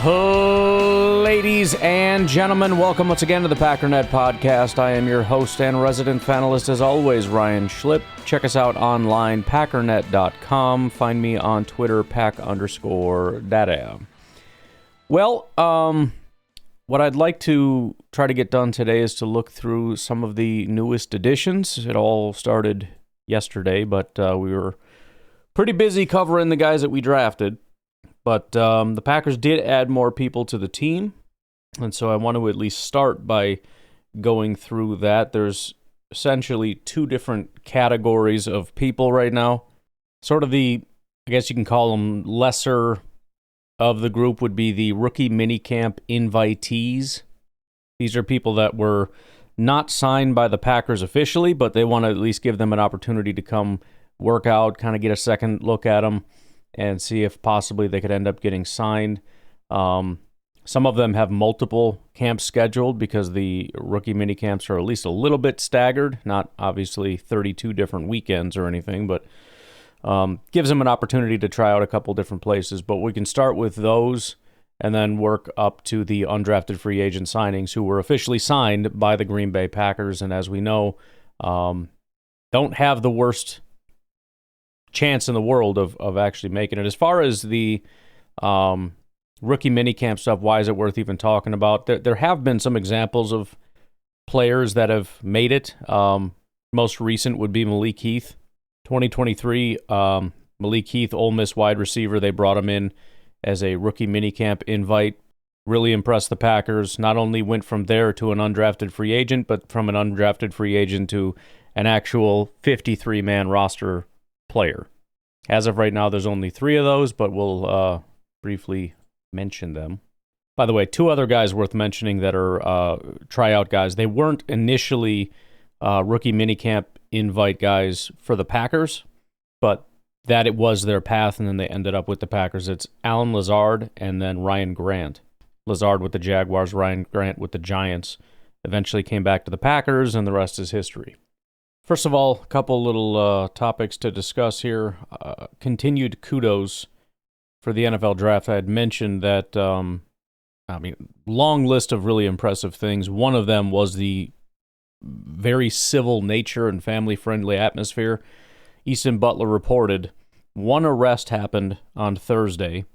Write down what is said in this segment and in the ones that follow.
Ladies and gentlemen, welcome once again to the Packernet podcast. I am your host and resident panelist, as always, Ryan Schlip. Check us out online, packernet.com. Find me on Twitter, pack_data. Well, what I'd like to try to get done today is to look through some of the newest additions. It all started yesterday, but we were pretty busy covering the guys that we drafted. But the Packers did add more people to the team, and so I want to at least start by going through that. There's essentially two different categories of people right now. Sort of I guess you can call them lesser of the group would be the rookie minicamp invitees. These are people that were not signed by the Packers officially, but they want to at least give them an opportunity to come work out, kind of get a second look at them, and see if possibly they could end up getting signed. Some of them have multiple camps scheduled because the rookie mini camps are at least a little bit staggered, not obviously 32 different weekends or anything, but gives them an opportunity to try out a couple different places. But we can start with those and then work up to the undrafted free agent signings who were officially signed by the Green Bay Packers, and as we know, don't have the worst chance in the world of actually making it. As far as the rookie minicamp stuff, why is it worth even talking about? There have been some examples of players that have made it. Most recent would be Malik Heath. 2023, Malik Heath, Ole Miss wide receiver, they brought him in as a rookie minicamp invite. Really impressed the Packers. Not only went from there to an undrafted free agent, but from an undrafted free agent to an actual 53-man roster player. As of right now, there's only 3 of those, but we'll briefly mention them. By the way, 2 other guys worth mentioning that are tryout guys. They weren't initially rookie minicamp invite guys for the Packers, but that it was their path, and then they ended up with the Packers. It's Alan Lazard and then Ryan Grant. Lazard with the Jaguars, Ryan Grant with the Giants. Eventually came back to the Packers, and the rest is history. First of all, a couple little topics to discuss here. Continued kudos for the NFL draft. I had mentioned that, long list of really impressive things. One of them was the very civil nature and family-friendly atmosphere. Easton Butler reported 1 arrest happened on Thursday.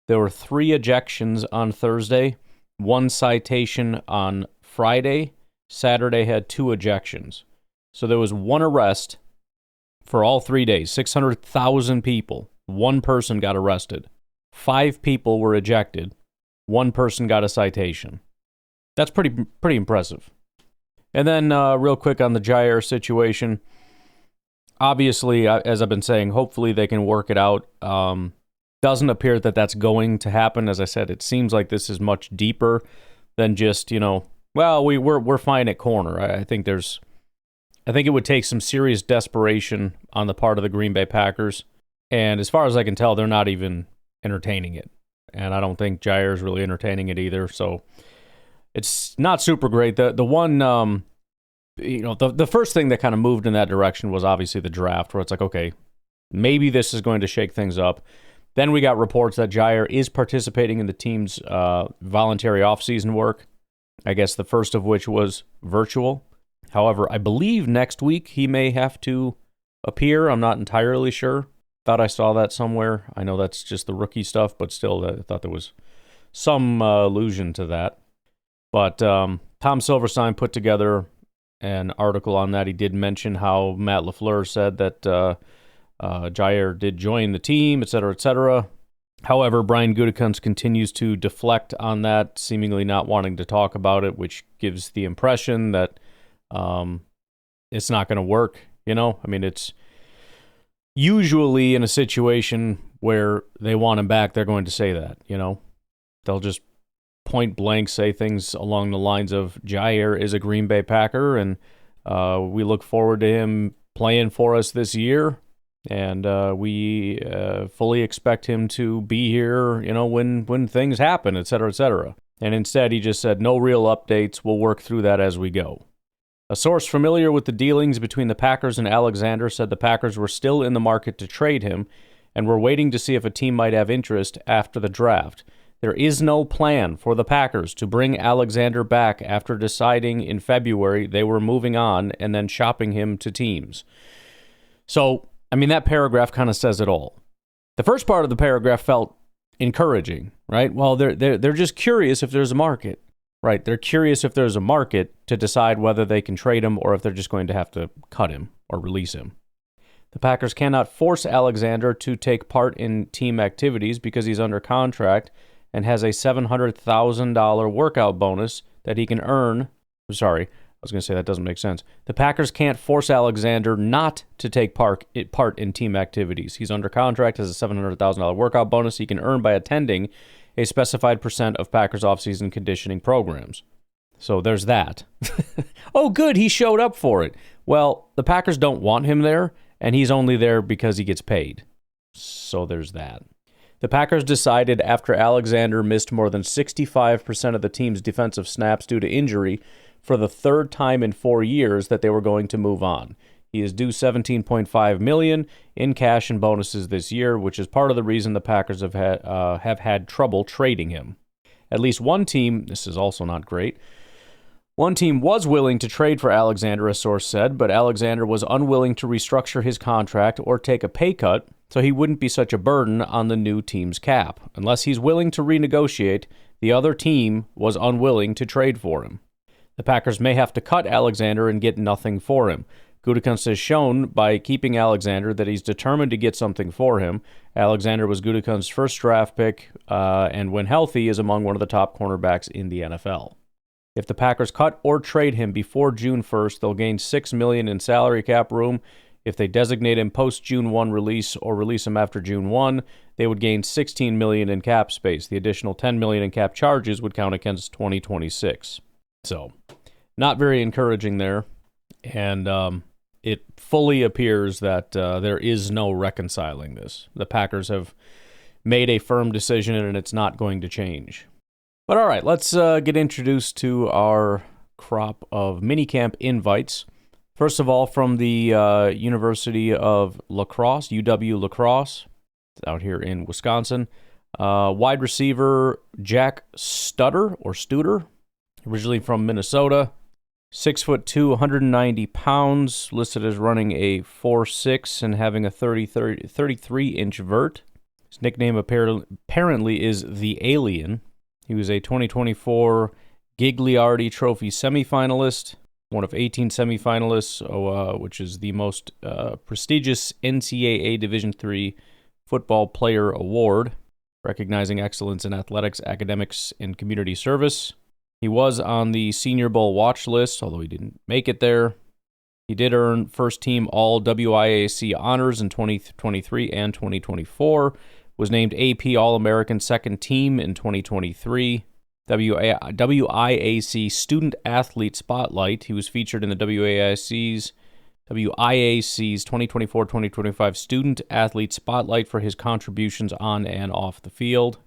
There were 3 ejections on Thursday, 1 citation on Friday. Saturday had 2 ejections. So there was 1 arrest for all 3 days, 600,000 people. 1 person got arrested. 5 people were ejected. 1 person got a citation. That's pretty impressive. And then real quick on the Jair situation. Obviously, as I've been saying, hopefully they can work it out. Doesn't appear that that's going to happen. As I said, it seems like this is much deeper than just, we're fine at corner. I think it would take some serious desperation on the part of the Green Bay Packers. And as far as I can tell, they're not even entertaining it. And I don't think Jair's really entertaining it either. So it's not super great. The one, the first thing that kind of moved in that direction was obviously the draft, where it's like, okay, maybe this is going to shake things up. Then we got reports that Jair is participating in the team's voluntary offseason work. I guess the first of which was virtual. However, I believe next week he may have to appear. I'm not entirely sure. Thought I saw that somewhere. I know that's just the rookie stuff, but still, I thought there was some allusion to that. But Tom Silverstein put together an article on that. He did mention how Matt LaFleur said that Jair did join the team, et cetera, et cetera. However, Brian Gutekunst continues to deflect on that, seemingly not wanting to talk about it, which gives the impression that it's not going to work. It's usually in a situation where they want him back, they're going to say that, They'll just point blank say things along the lines of Jair is a Green Bay Packer, and we look forward to him playing for us this year, and we fully expect him to be here, when things happen, et cetera, et cetera. And instead, he just said, no real updates. We'll work through that as we go. A source familiar with the dealings between the Packers and Alexander said the Packers were still in the market to trade him and were waiting to see if a team might have interest after the draft. There is no plan for the Packers to bring Alexander back after deciding in February they were moving on and then shopping him to teams. So, I mean, that paragraph kind of says it all. The first part of the paragraph felt encouraging, right? Well, they're just curious if there's a market, right? They're curious if there's a market to decide whether they can trade him or if they're just going to have to cut him or release him. The Packers cannot force Alexander to take part in team activities because he's under contract and has a $700,000 workout bonus that he can earn. Sorry, I was going to say that doesn't make sense. The Packers can't force Alexander not to take part in team activities. He's under contract, has a $700,000 workout bonus he can earn by attending a specified percent of Packers offseason conditioning programs. So there's that. Oh, good, he showed up for it. Well, the Packers don't want him there, and he's only there because he gets paid. So there's that. The Packers decided after Alexander missed more than 65% of the team's defensive snaps due to injury for the third time in 4 years that they were going to move on. He is due $17.5 million in cash and bonuses this year, which is part of the reason the Packers have had trouble trading him. At least one team, this is also not great, one team was willing to trade for Alexander, a source said, but Alexander was unwilling to restructure his contract or take a pay cut so he wouldn't be such a burden on the new team's cap. Unless he's willing to renegotiate, the other team was unwilling to trade for him. The Packers may have to cut Alexander and get nothing for him. Gutekunst has shown by keeping Alexander that he's determined to get something for him. Alexander was Gutekunst's first draft pick, and when healthy, is among one of the top cornerbacks in the NFL. If the Packers cut or trade him before June 1st, they'll gain $6 million in salary cap room. If they designate him post-June 1 release or release him after June 1, they would gain $16 million in cap space. The additional $10 million in cap charges would count against 2026. So, not very encouraging there. And it fully appears that there is no reconciling this. The Packers have made a firm decision, and it's not going to change. But all right, let's get introduced to our crop of minicamp invites. First of all, from the University of La Crosse, UW La Crosse, out here in Wisconsin. Wide receiver Jack Studer, originally from Minnesota. 6'2", 190 pounds, listed as running a 4.6 and having a 33-inch vert. His nickname apparently is the Alien. He was a 2024 Gigliardi Trophy semifinalist, one of 18 semifinalists, which is the most prestigious NCAA Division III football player award, recognizing excellence in athletics, academics, and community service. He was on the Senior Bowl watch list, although he didn't make it there. He did earn first-team All-WIAC honors in 2023 and 2024, was named AP All-American Second Team in 2023, WIAC Student Athlete Spotlight. He was featured in the WIAC's 2024-2025 Student Athlete Spotlight for his contributions on and off the field.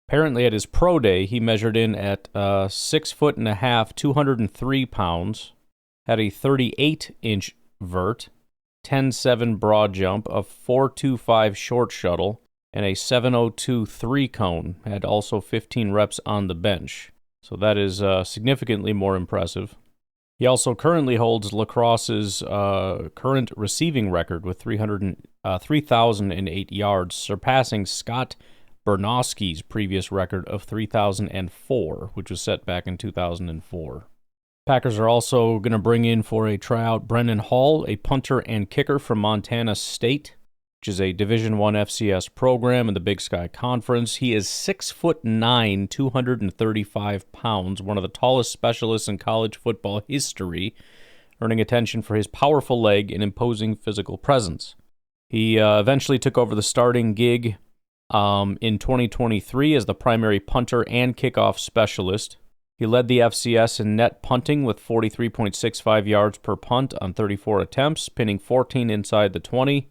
Apparently at his pro day, he measured in at 6'1", 203 pounds, had a 38-inch vert, 10.7 broad jump, a 4.25 short shuttle, and a 7.02 three-cone. Had also 15 reps on the bench. So that is significantly more impressive. He also currently holds La Crosse's current receiving record with 3,008 yards, surpassing Scott Bernowski's previous record of 3,004, which was set back in 2004. Packers are also going to bring in for a tryout Brennan Hall, a punter and kicker from Montana State, which is a Division I FCS program in the Big Sky Conference. He is 6'9", 235 pounds, one of the tallest specialists in college football history, earning attention for his powerful leg and imposing physical presence. He eventually took over the starting gig in 2023 as the primary punter and kickoff specialist. He led the FCS in net punting with 43.65 yards per punt on 34 attempts, pinning 14 inside the 20.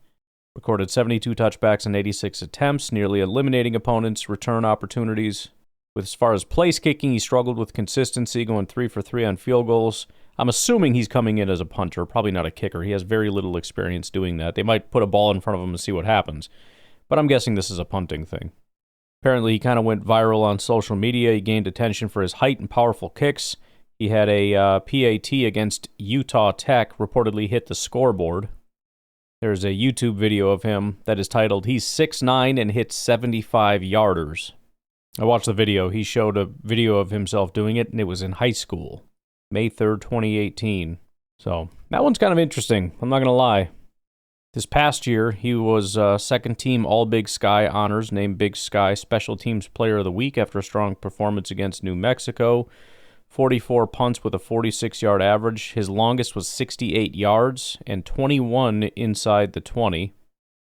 Recorded 72 touchbacks and 86 attempts, nearly eliminating opponents' return opportunities. With as far as place kicking, he struggled with consistency, going 3 for 3 on field goals. I'm assuming he's coming in as a punter, probably not a kicker. He has very little experience doing that. They might put a ball in front of him and see what happens. But I'm guessing this is a punting thing. Apparently, he kind of went viral on social media. He gained attention for his height and powerful kicks. He had a PAT against Utah Tech, reportedly hit the scoreboard. There's a YouTube video of him that is titled, "He's 6'9" and hits 75 yarders." I watched the video. He showed a video of himself doing it, and it was in high school, May 3rd, 2018. So that one's kind of interesting. I'm not going to lie. This past year, he was second team All-Big Sky honors, named Big Sky Special Teams Player of the Week after a strong performance against New Mexico. 44 punts with a 46-yard average. His longest was 68 yards and 21 inside the 20.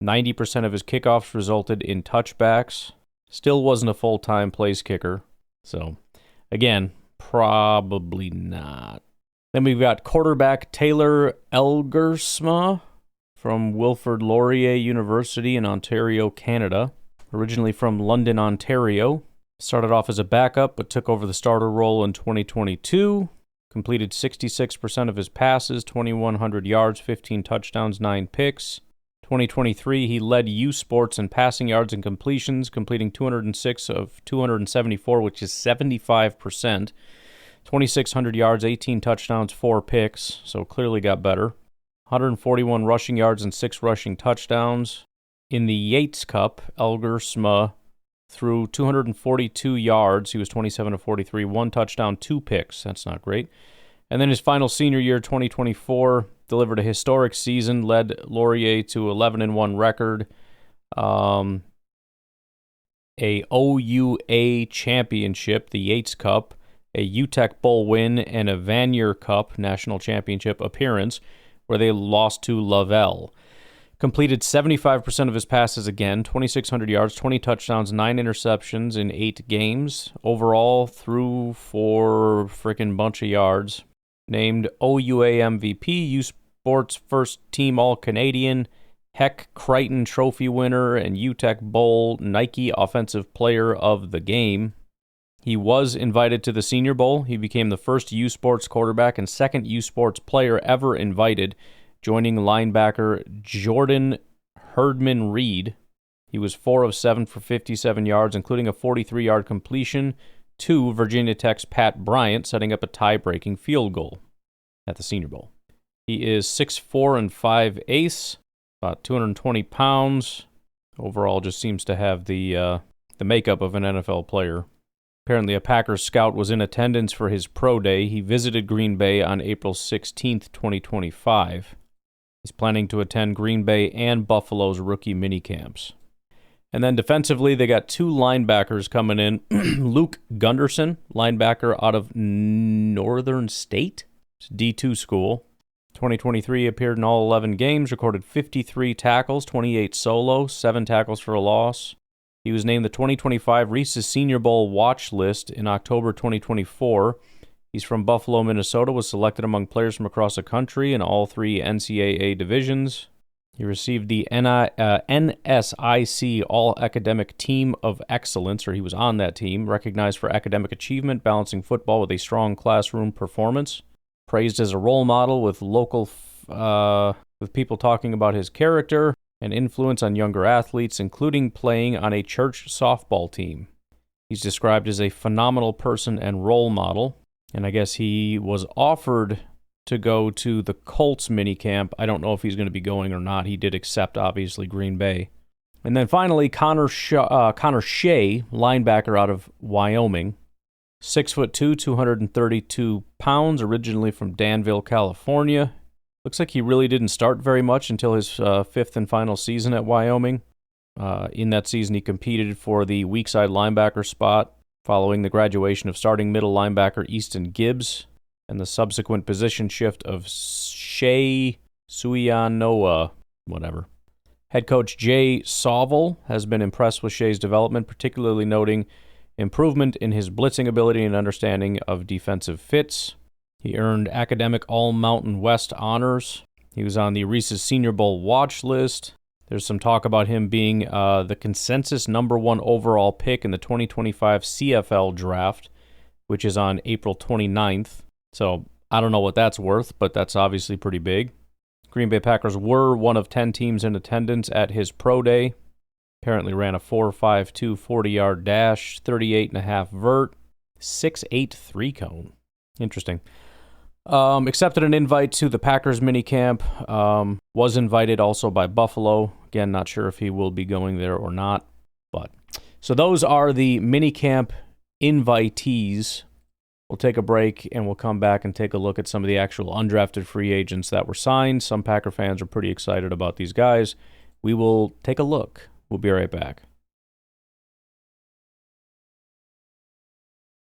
90% of his kickoffs resulted in touchbacks. Still wasn't a full-time place kicker. So, again, probably not. Then we've got quarterback Taylor Elgersma from Wilfrid Laurier University in Ontario, Canada. Originally from London, Ontario. Started off as a backup, but took over the starter role in 2022. Completed 66% of his passes, 2,100 yards, 15 touchdowns, 9 picks. 2023, he led U Sports in passing yards and completions, completing 206 of 274, which is 75%. 2,600 yards, 18 touchdowns, 4 picks, so clearly got better. 141 rushing yards and 6 rushing touchdowns. In the Yates Cup, Elgersma threw 242 yards. He was 27 of 43, 1 touchdown, 2 picks. That's not great. And then his final senior year, 2024, delivered a historic season, led Laurier to 11-1 record, a OUA championship, the Yates Cup, a UTEC Bowl win, and a Vanier Cup national championship appearance, where they lost to Lavelle. Completed 75% of his passes again, 2,600 yards, 20 touchdowns, 9 interceptions in 8 games. Overall, threw for frickin' bunch of yards. Named OUA MVP, U Sports First Team All-Canadian, Heck Crichton Trophy winner, and UTEC Bowl Nike Offensive Player of the Game. He was invited to the Senior Bowl. He became the first U Sports quarterback and second U Sports player ever invited, joining linebacker Jordan Herdman Reed. He was 4 of 7 for 57 yards, including a 43-yard completion to Virginia Tech's Pat Bryant, setting up a tie-breaking field goal at the Senior Bowl. He is 6'4" and 5/8, about 220 pounds. Overall, just seems to have the makeup of an NFL player. Apparently, a Packers scout was in attendance for his pro day. He visited Green Bay on April 16th, 2025. He's planning to attend Green Bay and Buffalo's rookie minicamps. And then defensively, they got 2 linebackers coming in. Luke Gunderson, linebacker out of Northern State, it's D2 school. 2023 appeared in all 11 games, recorded 53 tackles, 28 solo, 7 tackles for a loss. He was named the 2025 Reese's Senior Bowl watch list in October 2024. He's from Buffalo, Minnesota, was selected among players from across the country in all 3 NCAA divisions. He received the NSIC All-Academic Team of Excellence, or he was on that team, recognized for academic achievement, balancing football with a strong classroom performance. Praised as a role model with with people talking about his character and influence on younger athletes, including playing on a church softball team. He's described as a phenomenal person and role model, and I guess he was offered to go to the Colts minicamp. I don't know if he's going to be going or not. He did accept, obviously, Green Bay. And then finally, Connor Shea, linebacker out of Wyoming. 6'2", 232 pounds, originally from Danville, California. Looks like he really didn't start very much until his 5th and final season at Wyoming. In that season, he competed for the weak side linebacker spot, following the graduation of starting middle linebacker Easton Gibbs and the subsequent position shift of Shea Suianoa, whatever. Head coach Jay Sauvel has been impressed with Shea's development, particularly noting improvement in his blitzing ability and understanding of defensive fits. He earned academic All-Mountain West honors. He was on the Reese's Senior Bowl watch list. There's some talk about him being the consensus number 1 overall pick in the 2025 CFL draft, which is on April 29th. So I don't know what that's worth, but that's obviously pretty big. Green Bay Packers were one of 10 teams in attendance at his pro day. Apparently ran a 4.52 40-yard dash, 38.5 vert, 6.8 3-cone. Interesting. Accepted an invite to the Packers minicamp. Was invited also by Buffalo. Again, not sure if he will be going there or not. But so those are the minicamp invitees. We'll take a break and we'll come back and take a look at some of the actual undrafted free agents that were signed. Some Packer fans are pretty excited about these guys. We will take a look. We'll be right back.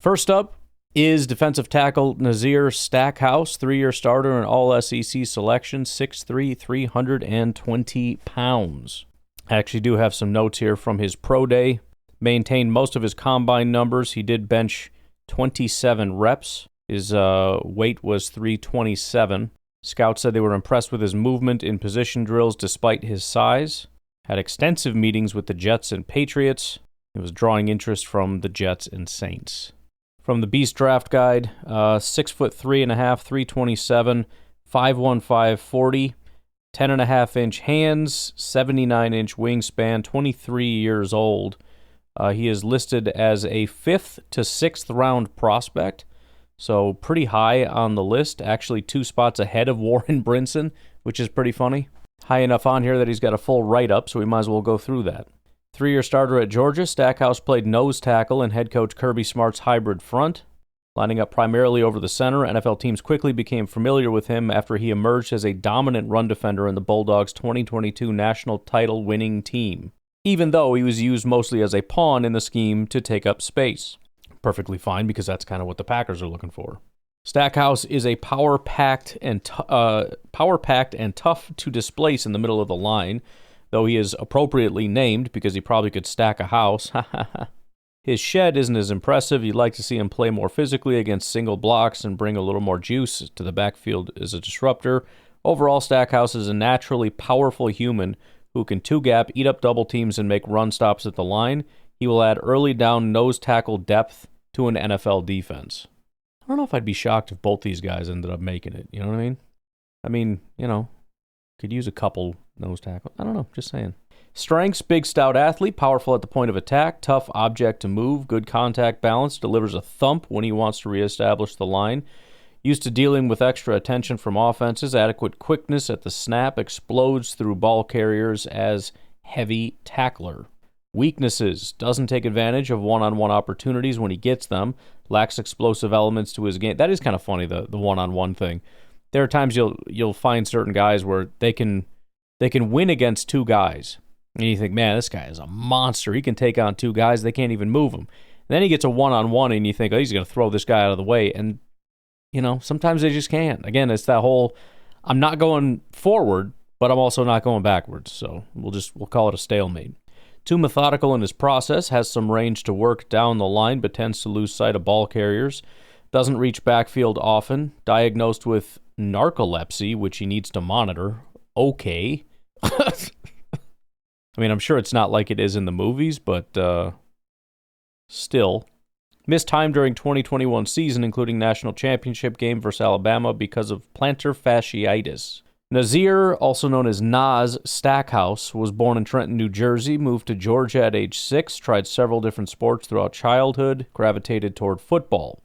First up is defensive tackle Nazir Stackhouse, 3-year starter and all-SEC selection, 6'3", 320 pounds. I actually do have some notes here from his pro day. Maintained most of his combine numbers. He did bench 27 reps. His weight was 327. Scouts said they were impressed with his movement in position drills despite his size. Had extensive meetings with the Jets and Patriots. He was drawing interest from the Jets and Saints. From the Beast Draft Guide, 6'3.5", 327, 5'15", 40, 10.5-inch hands, 79-inch wingspan, 23 years old. He is listed as a 5th to 6th round prospect, so pretty high on the list. Actually, 2 spots ahead of Warren Brinson, which is pretty funny. High enough on here that he's got a full write-up, so we might as well go through that. 3-year starter at Georgia, Stackhouse played nose tackle in head coach Kirby Smart's hybrid front. Lining up primarily over the center, NFL teams quickly became familiar with him after he emerged as a dominant run defender in the Bulldogs' 2022 national title-winning team, even though he was used mostly as a pawn in the scheme to take up space. Perfectly fine, because that's kind of what the Packers are looking for. Stackhouse is a power-packed and tough to displace in the middle of the line, though he is appropriately named because he probably could stack a house. His shed isn't as impressive. You'd like to see him play more physically against single blocks and bring a little more juice to the backfield as a disruptor. Overall, Stackhouse is a naturally powerful human who can two-gap, eat up double teams, and make run stops at the line. He will add early down nose tackle depth to an NFL defense. I don't know if I'd be shocked if both these guys ended up making it. You know what I mean? Could use a couple nose tackle. I don't know, just saying. Strengths: big, stout athlete, powerful at the point of attack, tough object to move, good contact balance, delivers a thump when he wants to reestablish the line, used to dealing with extra attention from offenses, adequate quickness at the snap, explodes through ball carriers as heavy tackler. Weaknesses: doesn't take advantage of one-on-one opportunities when he gets them, lacks explosive elements to his game. That is kind of funny, the one-on-one thing. There are times you'll find certain guys where they can win against 2 guys. And you think, man, this guy is a monster. He can take on 2 guys. They can't even move him. And then he gets a one-on-one, and you think, oh, he's going to throw this guy out of the way. And, sometimes they just can't. Again, it's that whole, I'm not going forward, but I'm also not going backwards. So we'll call it a stalemate. Too methodical in his process, has some range to work down the line, but tends to lose sight of ball carriers. Doesn't reach backfield often. Diagnosed with narcolepsy, which he needs to monitor. Okay. I mean, I'm sure it's not like it is in the movies, but still. Missed time during 2021 season, including national championship game versus Alabama because of plantar fasciitis. Nazir, also known as Naz Stackhouse, was born in Trenton, New Jersey, moved to Georgia at age 6, tried several different sports throughout childhood, gravitated toward football.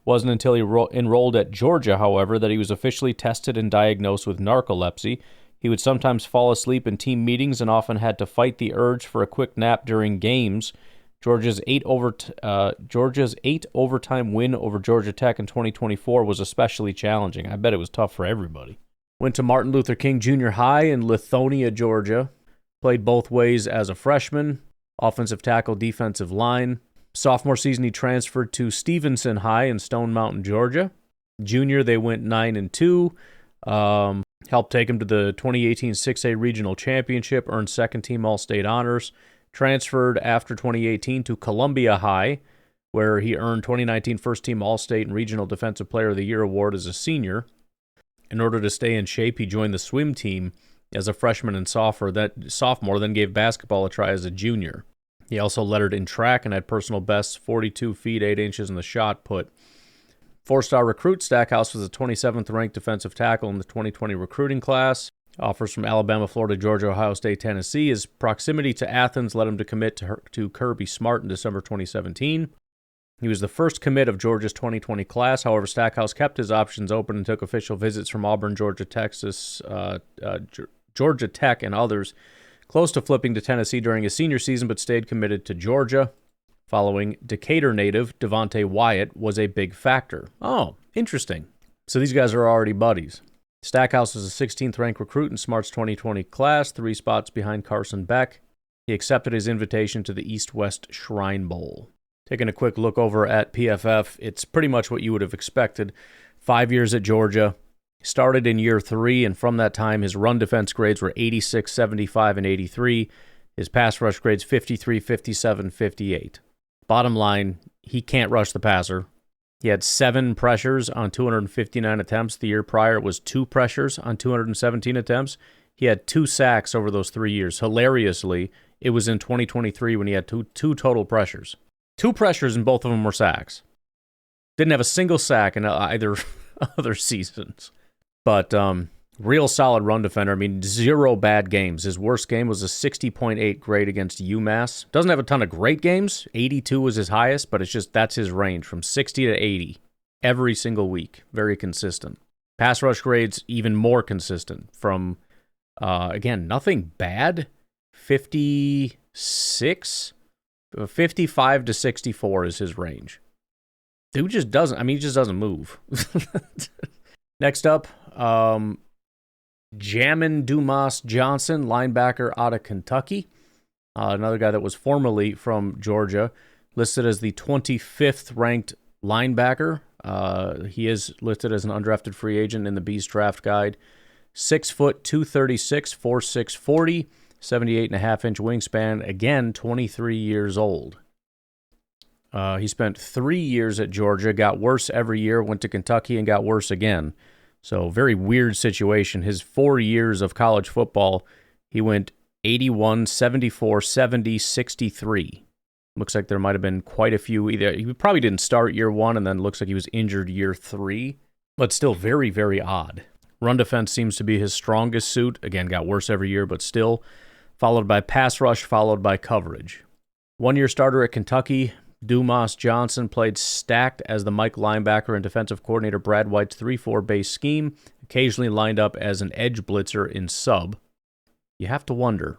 Wasn't until he enrolled at Georgia, however, that he was officially tested and diagnosed with narcolepsy. He would sometimes fall asleep in team meetings and often had to fight the urge for a quick nap during games. Georgia's 8 overtime win over Georgia Tech in 2024 was especially challenging. I bet it was tough for everybody. Went to Martin Luther King Junior High in Lithonia, Georgia. Played both ways as a freshman, offensive tackle, defensive line. Sophomore season, he transferred to Stevenson High in Stone Mountain, Georgia. Junior, they went 9-2. Helped take him to the 2018 6A Regional Championship, earned second-team All-State honors. Transferred after 2018 to Columbia High, where he earned 2019 first-team All-State and Regional Defensive Player of the Year award as a senior. In order to stay in shape, he joined the swim team as a freshman and sophomore, then gave basketball a try as a junior. He also lettered in track and had personal bests, 42 feet, 8 inches in the shot put. 4-star recruit, Stackhouse was the 27th ranked defensive tackle in the 2020 recruiting class. Offers from Alabama, Florida, Georgia, Ohio State, Tennessee. His proximity to Athens led him to commit to Kirby Smart in December 2017. He was the first commit of Georgia's 2020 class. However, Stackhouse kept his options open and took official visits from Auburn, Georgia, Texas, Georgia Tech, and others, close to flipping to Tennessee during his senior season, but stayed committed to Georgia. Following Decatur native Devontae Wyatt was a big factor. Oh, interesting. So these guys are already buddies. Stackhouse was a 16th-ranked recruit in Smart's 2020 class, 3 spots behind Carson Beck. He accepted his invitation to the East-West Shrine Bowl. Taking a quick look over at PFF, it's pretty much what you would have expected. 5 years at Georgia, started in year 3, and from that time, his run defense grades were 86, 75, and 83. His pass rush grades 53, 57, 58. Bottom line, he can't rush the passer. He had 7 pressures on 259 attempts. The year prior, it was 2 pressures on 217 attempts. He had 2 sacks over those 3 years. Hilariously, it was in 2023 when he had two total pressures. 2 pressures, and both of them were sacks. Didn't have a single sack in either other seasons. But real solid run defender. I mean, 0 bad games. His worst game was a 60.8 grade against UMass. Doesn't have a ton of great games. 82 was his highest, but it's just that's his range, from 60 to 80 every single week. Very consistent. Pass rush grades even more consistent. From, again, nothing bad. 56, 55 to 64 is his range. Dude just doesn't, he just doesn't move. Next up, Jamin Dumas Johnson, linebacker out of Kentucky. Another guy that was formerly from Georgia, listed as the 25th ranked linebacker. He is listed as an undrafted free agent in the Bees draft guide. 6 foot, 236, 4'6", 40, 78.5-inch wingspan. Again, 23 years old. He spent 3 years at Georgia, got worse every year, went to Kentucky and got worse again. So very weird situation. His 4 years of college football, he went 81, 74, 70, 63. Looks like there might have been quite a few. He probably didn't start year 1, and then looks like he was injured year 3. But still very, very odd. Run defense seems to be his strongest suit. Again, got worse every year, but still. Followed by pass rush, followed by coverage. 1-year starter at Kentucky, Dumas Johnson played stacked as the Mike linebacker and defensive coordinator Brad White's 3-4 base scheme, occasionally lined up as an edge blitzer in sub. You have to wonder.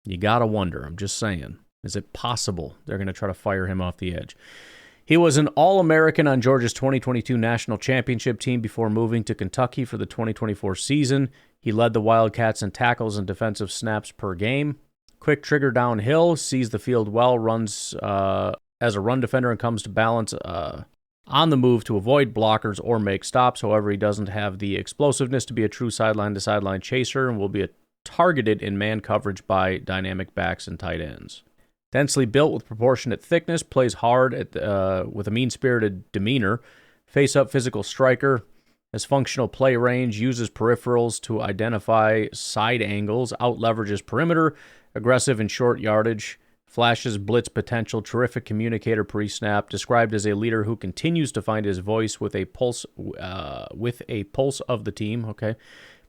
You gotta wonder. I'm just saying. Is it possible they're going to try to fire him off the edge? He was an All-American on Georgia's 2022 national championship team before moving to Kentucky for the 2024 season. He led the Wildcats in tackles and defensive snaps per game. Quick trigger downhill, sees the field well, runs as a run defender and comes to balance on the move to avoid blockers or make stops. However, he doesn't have the explosiveness to be a true sideline-to-sideline chaser and will be targeted in man coverage by dynamic backs and tight ends. Densely built with proportionate thickness, plays hard with a mean-spirited demeanor, face-up physical striker, has functional play range, uses peripherals to identify side angles, out-leverages perimeter, aggressive in short yardage, flashes blitz potential, terrific communicator pre-snap, described as a leader who continues to find his voice with a pulse of the team. Okay,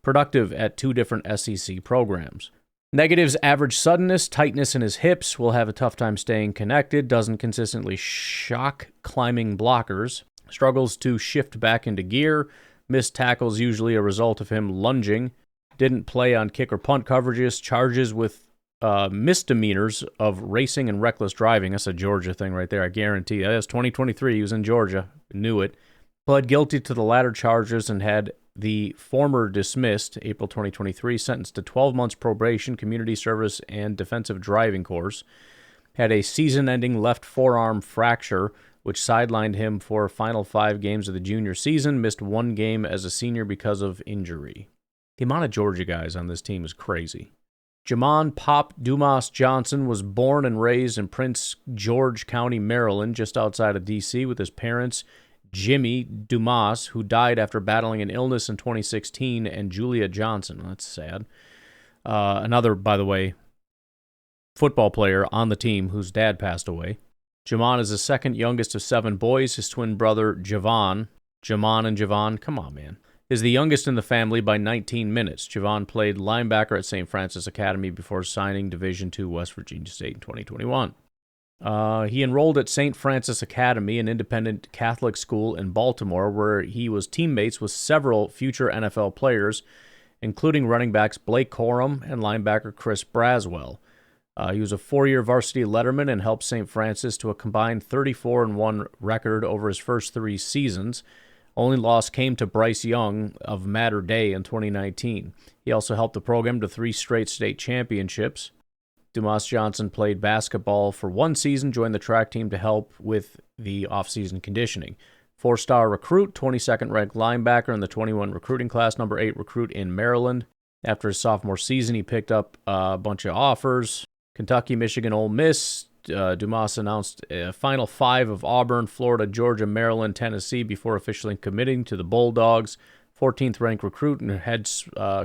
productive at 2 different SEC programs. Negatives: average suddenness, tightness in his hips, will have a tough time staying connected, doesn't consistently shock climbing blockers, struggles to shift back into gear, missed tackles usually a result of him lunging, didn't play on kick or punt coverages, charges with misdemeanors of racing and reckless driving. That's a Georgia thing right there, I guarantee. That's 2023, he was in Georgia, knew it. Pled guilty to the latter charges and had the former dismissed, April 2023, sentenced to 12 months probation, community service, and defensive driving course. Had a season-ending left forearm fracture, which sidelined him for final 5 games of the junior season, missed 1 game as a senior because of injury. The amount of Georgia guys on this team is crazy. Jamon Pop Dumas Johnson was born and raised in Prince George County, Maryland, just outside of D.C., with his parents, Jimmy Dumas, who died after battling an illness in 2016, and Julia Johnson. That's sad. Another, by the way, football player on the team whose dad passed away. Jamon is the second youngest of 7 boys. His twin brother, Jamon and Javon, come on, man, is the youngest in the family by 19 minutes. Javon played linebacker at St. Francis Academy before signing Division II West Virginia State in 2021. He enrolled at St. Francis Academy, an independent Catholic school in Baltimore, where he was teammates with several future NFL players, including running backs Blake Corum and linebacker Chris Braswell. He was a 4-year varsity letterman and helped St. Francis to a combined 34-1 record over his first 3 seasons. Only loss came to Bryce Young of Mater Dei in 2019. He also helped the program to 3 straight state championships. Dumas Johnson played basketball for 1 season, joined the track team to help with the off-season conditioning. 4-star recruit, 22nd ranked linebacker in the 21 recruiting class, number 8 recruit in Maryland. After his sophomore season, he picked up a bunch of offers. Kentucky, Michigan, Ole Miss. Dumas announced a final 5 of Auburn, Florida, Georgia, Maryland, Tennessee before officially committing to the Bulldogs. 14th ranked recruit and head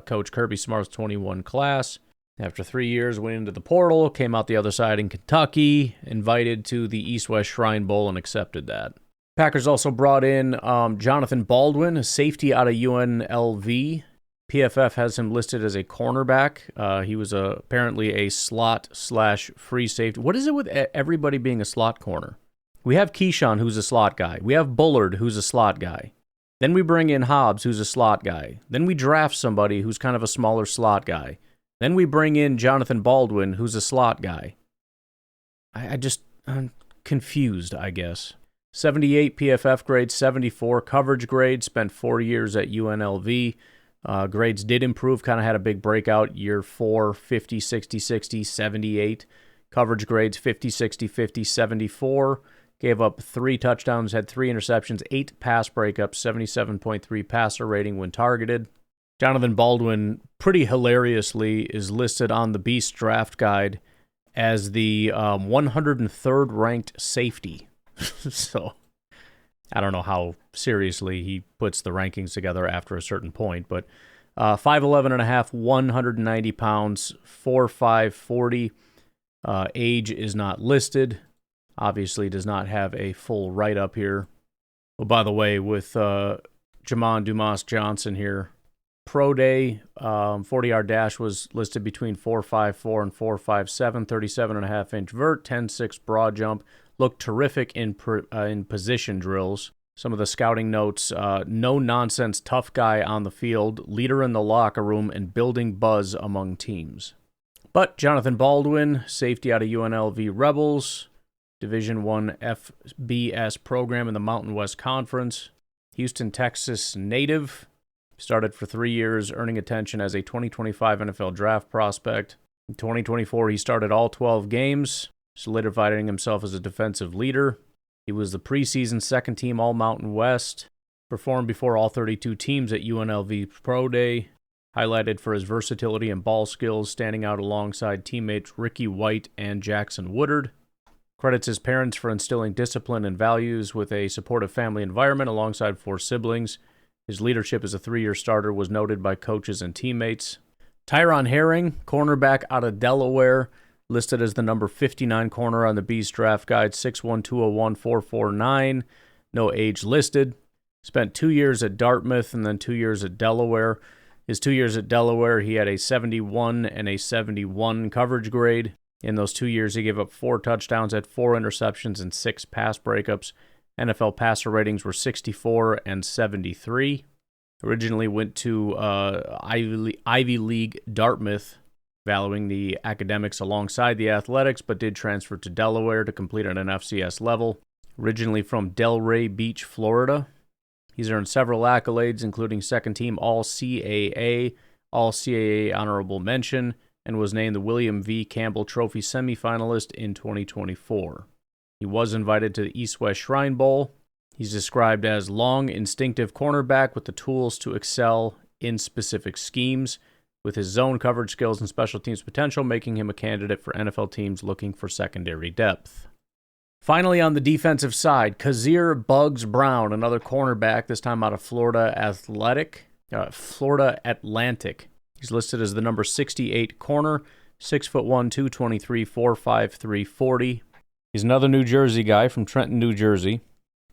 coach Kirby Smart's 21 class. After 3 years, went into the portal, came out the other side in Kentucky, invited to the East-West Shrine Bowl, and accepted that. Packers also brought in Jonathan Baldwin, a safety out of UNLV. PFF has him listed as a cornerback. He was apparently a slot/free safety. What is it with everybody being a slot corner? We have Keyshawn, who's a slot guy. We have Bullard, who's a slot guy. Then we bring in Hobbs, who's a slot guy. Then we draft somebody who's kind of a smaller slot guy. Then we bring in Jonathan Baldwin, who's a slot guy. I'm confused, I guess. 78 PFF grade, 74 coverage grade, spent 4 years at UNLV. Grades did improve, kind of had a big breakout. Year 4, 50, 60, 60, 78. Coverage grades, 50, 60, 50, 74. Gave up 3 touchdowns, had 3 interceptions, 8 pass breakups, 77.3 passer rating when targeted. Jonathan Baldwin, pretty hilariously, is listed on the Beast Draft Guide as the 103rd ranked safety. So, I don't know how seriously he puts the rankings together after a certain point, but 5'11 and a half, 190 pounds, 4'5", 40. Age is not listed. Obviously does not have a full write-up here. Oh, by the way, with Jamon Dumas Johnson here, Pro Day, 40-yard dash was listed between 4.54 and 4.57, 37.5-inch vert, 10.6 broad jump. Looked terrific in position drills. Some of the scouting notes, no-nonsense tough guy on the field, leader in the locker room, and building buzz among teams. But Jonathan Baldwin, safety out of UNLV Rebels, Division I FBS program in the Mountain West Conference, Houston, Texas native. Started for 3 years, earning attention as a 2025 NFL draft prospect. In 2024, he started all 12 games, solidifying himself as a defensive leader. He was the preseason second-team All-Mountain West, performed before all 32 teams at UNLV Pro Day, highlighted for his versatility and ball skills, standing out alongside teammates Ricky White and Jackson Woodard. Credits his parents for instilling discipline and values with a supportive family environment alongside 4 siblings. His leadership as a 3-year starter was noted by coaches and teammates. Tyron Herring, cornerback out of Delaware, listed as the number 59 corner on the Beast Draft Guide, 6'1", 201, 449. No age listed. Spent 2 years at Dartmouth and then 2 years at Delaware. His 2 years at Delaware, he had a 71 and a 71 coverage grade. In those 2 years, he gave up 4 touchdowns, had 4 interceptions, and 6 pass breakups. NFL passer ratings were 64 and 73. Originally went to Ivy League Dartmouth, valuing the academics alongside the athletics, but did transfer to Delaware to complete at an FCS level. Originally from Delray Beach, Florida. He's earned several accolades, including second-team All-CAA, All-CAA Honorable Mention, and was named the William V. Campbell Trophy semifinalist in 2024. He was invited to the East-West Shrine Bowl. He's described as long, instinctive cornerback with the tools to excel in specific schemes, with his zone coverage skills and special teams potential, making him a candidate for NFL teams looking for secondary depth. Finally, on the defensive side, Kazir Bugs Brown, another cornerback, this time out of Florida Atlantic. He's listed as the number 68 corner, 6'1", 223, 4'5", 340. He's another New Jersey guy from Trenton, New Jersey.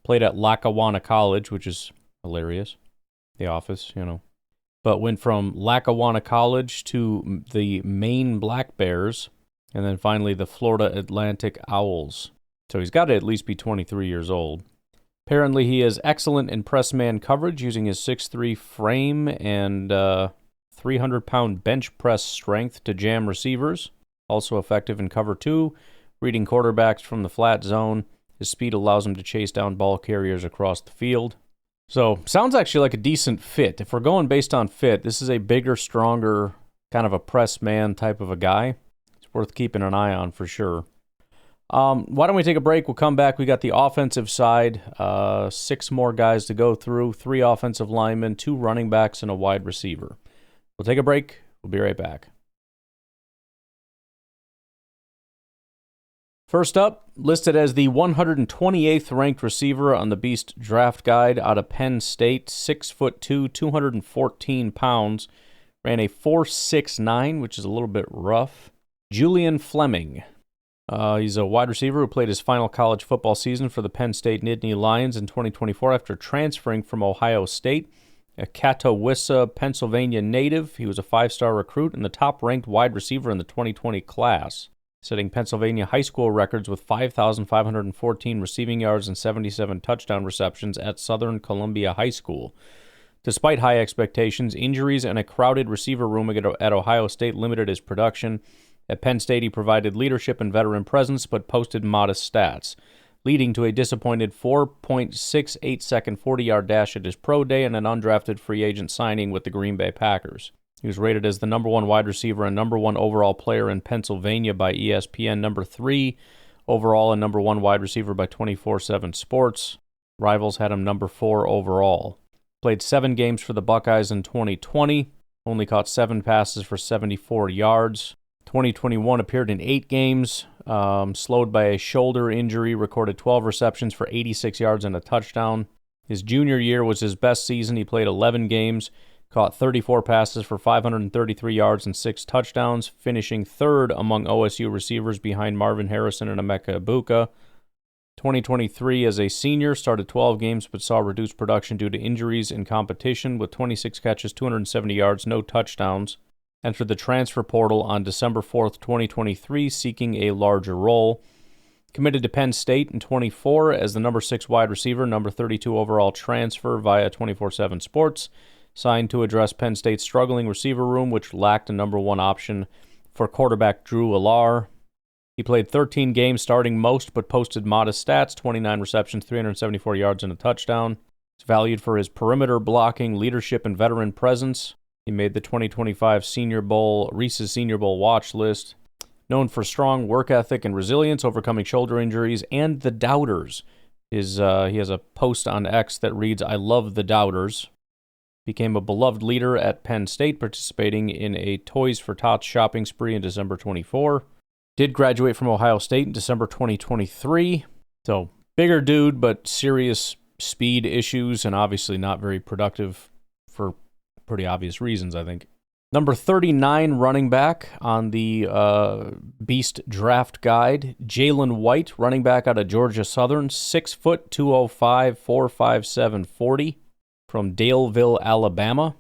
Played at Lackawanna College, which is hilarious. The Office, But went from Lackawanna College to the Maine Black Bears, and then finally the Florida Atlantic Owls. So he's got to at least be 23 years old. Apparently he is excellent in press man coverage using his 6'3" frame and 300-pound bench press strength to jam receivers. Also effective in cover 2, reading quarterbacks from the flat zone. His speed allows him to chase down ball carriers across the field. So, sounds actually like a decent fit. If we're going based on fit, this is a bigger, stronger, kind of a press man type of a guy. It's worth keeping an eye on for sure. Why don't we take a break? We'll come back. We got the offensive side. 6 more guys to go through. 3 offensive linemen, 2 running backs, and a wide receiver. We'll take a break. We'll be right back. First up, listed as the 128th ranked receiver on the Beast Draft Guide out of Penn State, 6'2", 214 pounds, ran a 4.69, which is a little bit rough. Julian Fleming. He's a wide receiver who played his final college football season for the Penn State Nittany Lions in 2024 after transferring from Ohio State. A Catawissa, Pennsylvania native, he was a 5-star recruit and the top-ranked wide receiver in the 2020 class, setting Pennsylvania high school records with 5,514 receiving yards and 77 touchdown receptions at Southern Columbia High School. Despite high expectations, injuries and a crowded receiver room at Ohio State limited his production. At Penn State, he provided leadership and veteran presence, but posted modest stats, leading to a disappointed 4.68-second 40-yard dash at his pro day and an undrafted free agent signing with the Green Bay Packers. He was rated as the number 1 wide receiver and number 1 overall player in Pennsylvania by ESPN, number 3 overall and number 1 wide receiver by 24/7 Sports. Rivals had him number 4 overall. Played 7 games for the Buckeyes in 2020, only caught 7 passes for 74 yards. 2021 appeared in 8 games, slowed by a shoulder injury, recorded 12 receptions for 86 yards and a touchdown. His junior year was his best season. He played 11 games, caught 34 passes for 533 yards and 6 touchdowns, finishing 3rd among OSU receivers behind Marvin Harrison and Emeka Egbuka. 2023 as a senior, started 12 games but saw reduced production due to injuries in competition with 26 catches, 270 yards, no touchdowns. Entered the transfer portal on December 4th, 2023, seeking a larger role. Committed to Penn State in 24 as the number 6 wide receiver, number 32 overall transfer via 24/7 Sports. Signed to address Penn State's struggling receiver room, which lacked a number 1 option for quarterback Drew Allar. He played 13 games, starting most, but posted modest stats, 29 receptions, 374 yards, and a touchdown. He's valued for his perimeter blocking, leadership, and veteran presence. He made the 2025 Reese's Senior Bowl watch list. Known for strong work ethic and resilience, overcoming shoulder injuries, and the Doubters. He has a post on X that reads, "I love the Doubters." Became a beloved leader at Penn State, participating in a Toys for Tots shopping spree in December 24. Did graduate from Ohio State in December 2023. So, bigger dude, but serious speed issues, and obviously not very productive for pretty obvious reasons, I think. Number 39 running back on the Beast Draft Guide, Jalen White, running back out of Georgia Southern, 6', 205, 4.57 40, from Daleville, Alabama.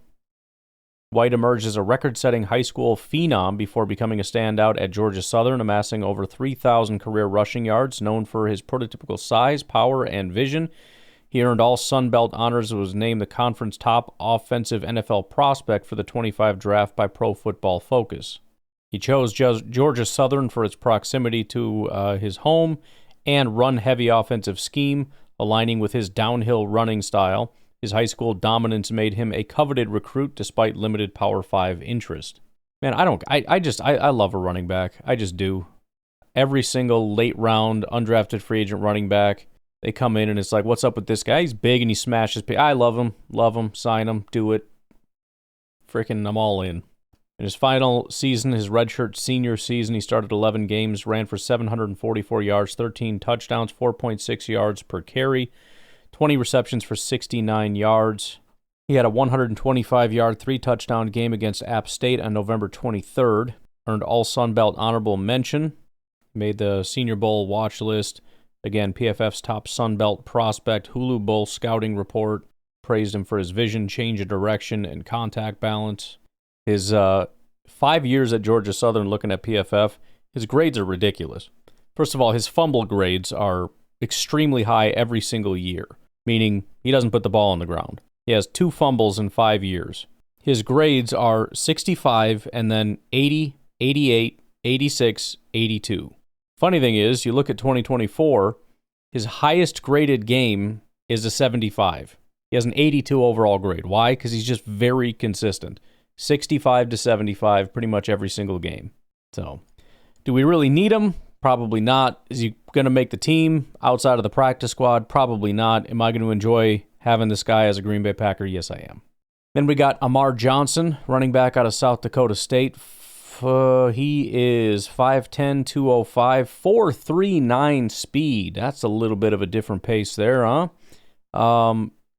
White emerged as a record-setting high school phenom before becoming a standout at Georgia Southern, amassing over 3,000 career rushing yards, known for his prototypical size, power, and vision. He earned all Sun Belt honors and was named the conference top offensive NFL prospect for the 25 draft by Pro Football Focus. He chose Georgia Southern for its proximity to his home and run-heavy offensive scheme, aligning with his downhill running style. His high school dominance made him a coveted recruit despite limited Power 5 interest. Man, I love a running back. I just do. Every single late round undrafted free agent running back, they come in and it's like, what's up with this guy? He's big and he smashes people. I love him, sign him, do it. Freaking, I'm all in. In his final season, his redshirt senior season, he started 11 games, ran for 744 yards, 13 touchdowns, 4.6 yards per carry, 20 receptions for 69 yards. He had a 125-yard, 3-touchdown game against App State on November 23rd. Earned all Sun Belt honorable mention. Made the Senior Bowl watch list. Again, PFF's top Sun Belt prospect, Hulu Bowl scouting report. praised him for his vision, change of direction, and contact balance. His 5 years at Georgia Southern, looking at PFF, his grades are ridiculous. First of all, his fumble grades are extremely high every single year, meaning he doesn't put the ball on the ground. He has 2 fumbles in 5 years. His grades are 65 and then 80, 88, 86, 82. Funny thing is, you look at 2024, his highest graded game is a 75. He has an 82 overall grade. Why? Because he's just very consistent. 65 to 75 pretty much every single game. So, do we really need him? Probably not. Is he going to make the team outside of the practice squad? Probably not. Am I going to enjoy having this guy as a Green Bay Packer? Yes, I am. Then we got Amar Johnson, running back out of South Dakota State. He is 5'10", 205, 4.39 speed. That's a little bit of a different pace there, huh?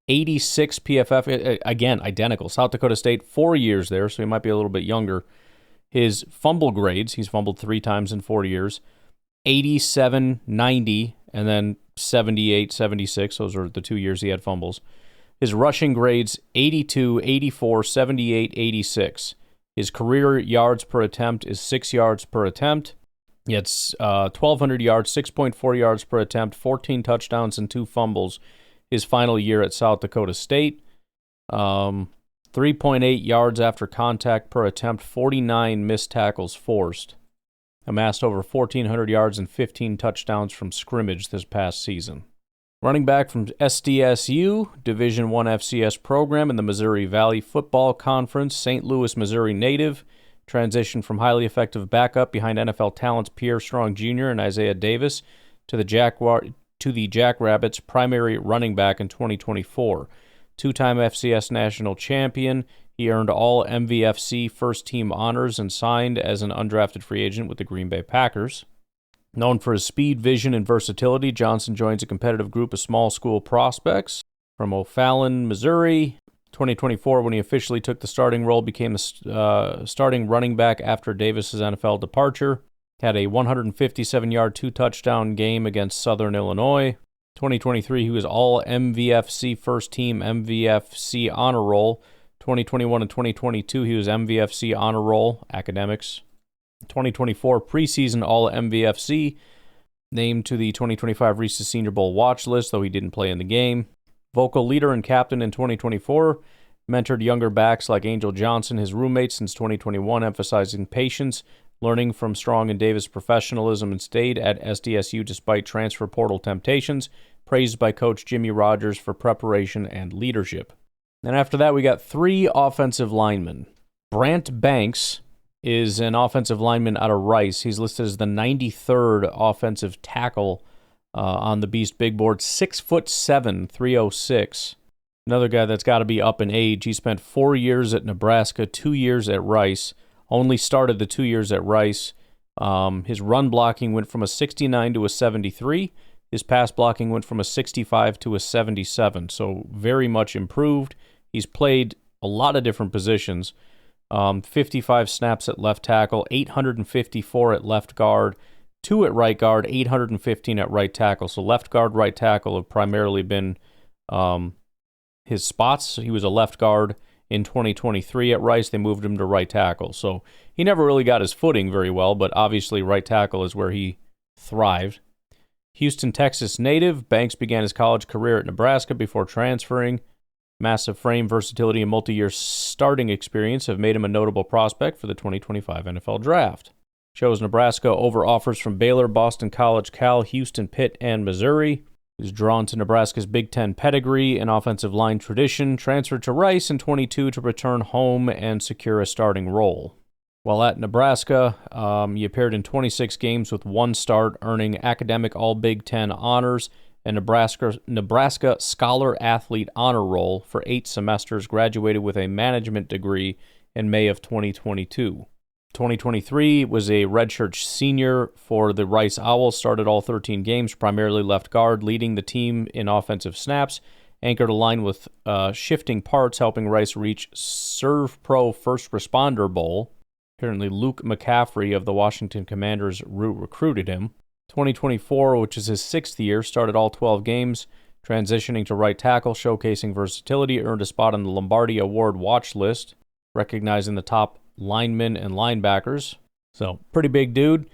86 PFF, again, identical. South Dakota State, 4 years there, so he might be a little bit younger. His fumble grades, he's fumbled 3 times in 4 years, 87, 90, and then 78, 76. Those are the 2 years he had fumbles. His rushing grades, 82, 84, 78, 86. His career yards per attempt is 6 yards per attempt. He had 1,200 yards, 6.4 yards per attempt, 14 touchdowns, and 2 fumbles his final year at South Dakota State. 3.8 yards after contact per attempt, 49 missed tackles forced. Amassed over 1,400 yards and 15 touchdowns from scrimmage this past season. Running back from SDSU, Division I FCS program in the Missouri Valley Football Conference, St. Louis, Missouri native, transitioned from highly effective backup behind NFL talents Pierre Strong Jr. and Isaiah Davis to the Jackrabbits' primary running back in 2024. Two-time FCS national champion, he earned all MVFC first-team honors and signed as an undrafted free agent with the Green Bay Packers. Known for his speed, vision, and versatility, Johnson joins a competitive group of small school prospects from O'Fallon, Missouri. 2024, when he officially took the starting role, became the starting running back after Davis's NFL departure. Had a 157-yard, 2-touchdown game against Southern Illinois. 2023, he was all MVFC first-team MVFC honor roll. 2021 and 2022, he was MVFC honor roll, academics. 2024 preseason All-MVFC, named to the 2025 Reese's Senior Bowl watch list, though he didn't play in the game. Vocal leader and captain in 2024, mentored younger backs like Angel Johnson, his roommate since 2021, emphasizing patience, learning from Strong and Davis' professionalism, and stayed at SDSU despite transfer portal temptations, praised by Coach Jimmy Rogers for preparation and leadership. And after that, we got 3 offensive linemen. Brant Banks is an offensive lineman out of Rice. He's listed as the 93rd offensive tackle on the Beast Big Board, 6'7", 306. Another guy that's got to be up in age. He spent 4 years at Nebraska, 2 years at Rice. Only started the 2 years at Rice. His run blocking went from a 69 to a 73. His pass blocking went from a 65 to a 77. So very much improved. He's played a lot of different positions. 55 snaps at left tackle, 854 at left guard, 2 at right guard, 815 at right tackle. So left guard, right tackle have primarily been his spots. He was a left guard in 2023 at Rice. They moved him to right tackle. So he never really got his footing very well, but obviously right tackle is where he thrived. Houston, Texas native, Banks began his college career at Nebraska before transferring. Massive frame, versatility, and multi-year starting experience have made him a notable prospect for the 2025 NFL Draft. Chose Nebraska over offers from Baylor, Boston College, Cal, Houston, Pitt, and Missouri. He was drawn to Nebraska's Big Ten pedigree and offensive line tradition, transferred to Rice in 22 to return home and secure a starting role. While at Nebraska, he appeared in 26 games with 1 start, earning academic All-Big Ten honors and Nebraska Scholar Athlete Honor Roll for 8 semesters, graduated with a management degree in May of 2022. 2023 was a redshirt senior for the Rice Owls, started all 13 games, primarily left guard, leading the team in offensive snaps, anchored a line with shifting parts, helping Rice reach Serve Pro First Responder Bowl. Apparently Luke McCaffrey of the Washington Commanders recruited him. 2024, which is his 6th year, started all 12 games, Transitioning to right tackle, showcasing versatility, earned a spot on the Lombardi Award watch list, recognizing the top linemen and linebackers. So, pretty big dude.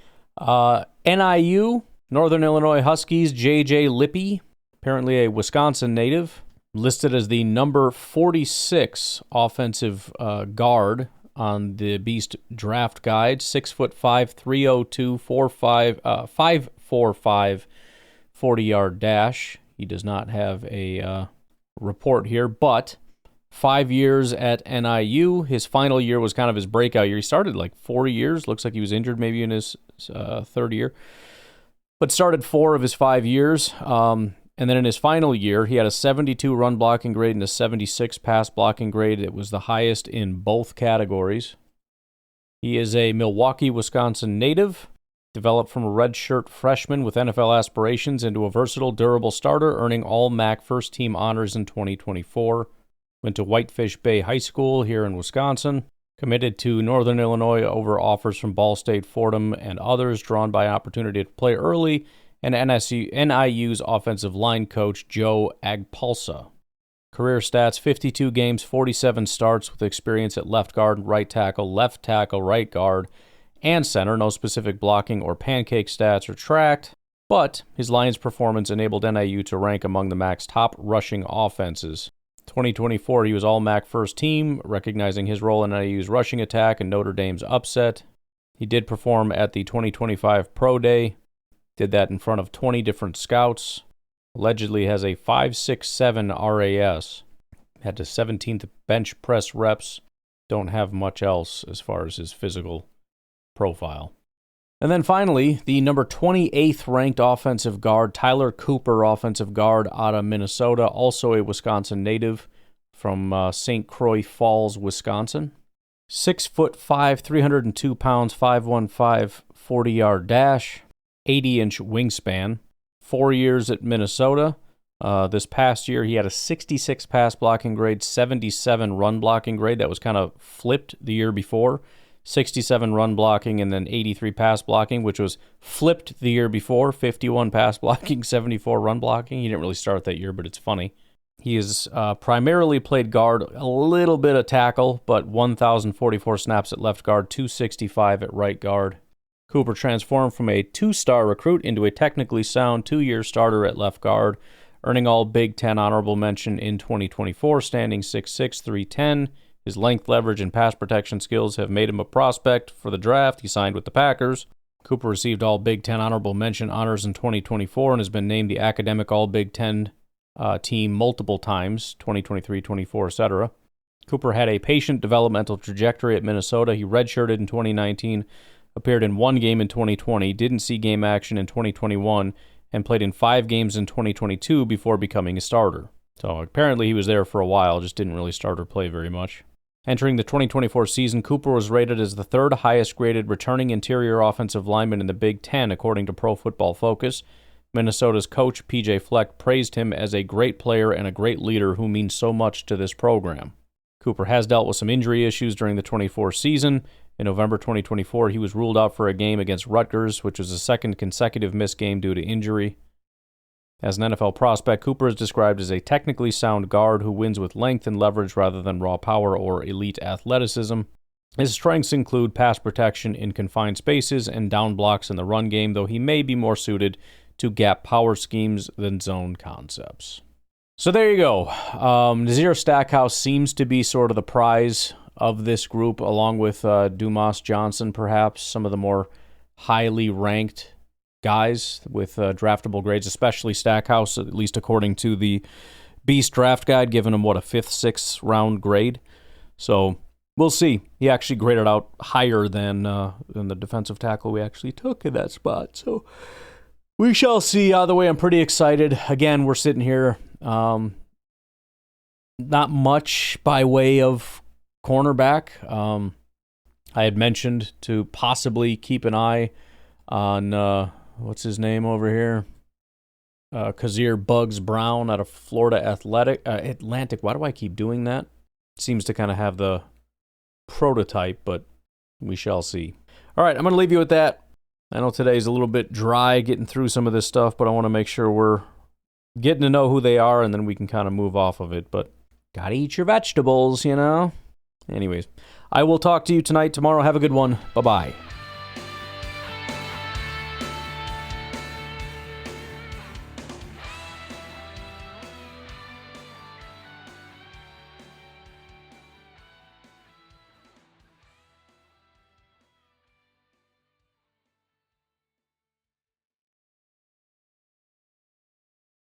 NIU, Northern Illinois Huskies, J.J. Lippy, apparently a Wisconsin native, listed as the number 46 offensive guard on the Beast Draft Guide. 6'5", 302, 545, 40-yard dash. He does not have a report here, but 5 years at NIU. His final year was kind of his breakout year. He started like 4 years. Looks like he was injured maybe in his third year, but started 4 of his 5 years. And then in his final year, he had a 72 run blocking grade and a 76 pass blocking grade. It was the highest in both categories. He is a Milwaukee, Wisconsin native, developed from a redshirt freshman with NFL aspirations into a versatile, durable starter, earning All-MAC first-team honors in 2024. Went to Whitefish Bay High School here in Wisconsin. Committed to Northern Illinois over offers from Ball State, Fordham, and others, drawn by opportunity to play early, and NIU's offensive line coach, Joe Agpulsa. Career stats, 52 games, 47 starts with experience at left guard, right tackle, right guard, and center. No specific blocking or pancake stats are tracked, but his Lions performance enabled NIU to rank among the MAC's top rushing offenses. 2024, he was All-MAC first team, recognizing his role in NIU's rushing attack and Notre Dame's upset. He did perform at the 2025 Pro Day, did that in front of 20 different scouts. Allegedly has a 5.67 RAS. Had to 17th bench press reps. Don't have much else as far as his physical profile. And then finally, the number 28th ranked offensive guard, Tyler Cooper, offensive guard out of Minnesota, also a Wisconsin native from St. Croix Falls, Wisconsin. 6'5", 302 pounds, 515, 40-yard dash, 80-inch wingspan. 4 years at Minnesota. This past year, he had a 66 pass blocking grade, 77 run blocking grade. That was kind of flipped the year before. 67 run blocking and then 83 pass blocking, which was flipped the year before. 51 pass blocking, 74 run blocking. He didn't really start that year, but it's funny. He has primarily played guard, a little bit of tackle, but 1,044 snaps at left guard, 265 at right guard. Cooper transformed from a 2-star recruit into a technically sound 2-year starter at left guard, earning all Big Ten honorable mention in 2024, standing 6'6", 310. His length, leverage, and pass protection skills have made him a prospect for the draft. He signed with the Packers. Cooper received all Big Ten honorable mention honors in 2024 and has been named the academic all Big Ten team multiple times, 2023, 24, etc. Cooper had a patient developmental trajectory at Minnesota. He redshirted in 2019, appeared in 1 game in 2020, didn't see game action in 2021, and played in 5 games in 2022 before becoming a starter. So apparently he was there for a while, just didn't really start or play very much. Entering the 2024 season, Cooper was rated as the 3rd highest graded returning interior offensive lineman in the Big Ten, according to Pro Football Focus. Minnesota's coach, P.J. Fleck, praised him as a great player and a great leader who means so much to this program. Cooper has dealt with some injury issues during the 24 season. In November 2024, he was ruled out for a game against Rutgers, which was a second consecutive missed game due to injury. As an NFL prospect, Cooper is described as a technically sound guard who wins with length and leverage rather than raw power or elite athleticism. His strengths include pass protection in confined spaces and down blocks in the run game, though he may be more suited to gap power schemes than zone concepts. So there you go. Nazir Stackhouse seems to be sort of the prize of this group, along with Dumas Johnson, perhaps, some of the more highly ranked guys with draftable grades, especially Stackhouse, at least according to the Beast Draft Guide, giving him, a 5th, 6th round grade. So we'll see. He actually graded out higher than the defensive tackle we actually took in that spot. So we shall see. Either way, I'm pretty excited. Again, we're sitting here, not much by way of cornerback. I had mentioned to possibly keep an eye on what's his name over here? Kazir Bugs Brown out of Florida Atlantic. Why do I keep doing that? Seems to kind of have the prototype, but we shall see. All right, I'm going to leave you with that. I know today's a little bit dry getting through some of this stuff, but I want to make sure we're getting to know who they are, and then we can kind of move off of it. But gotta eat your vegetables, you know? Anyways, I will talk to you tonight, tomorrow. Have a good one. Bye-bye.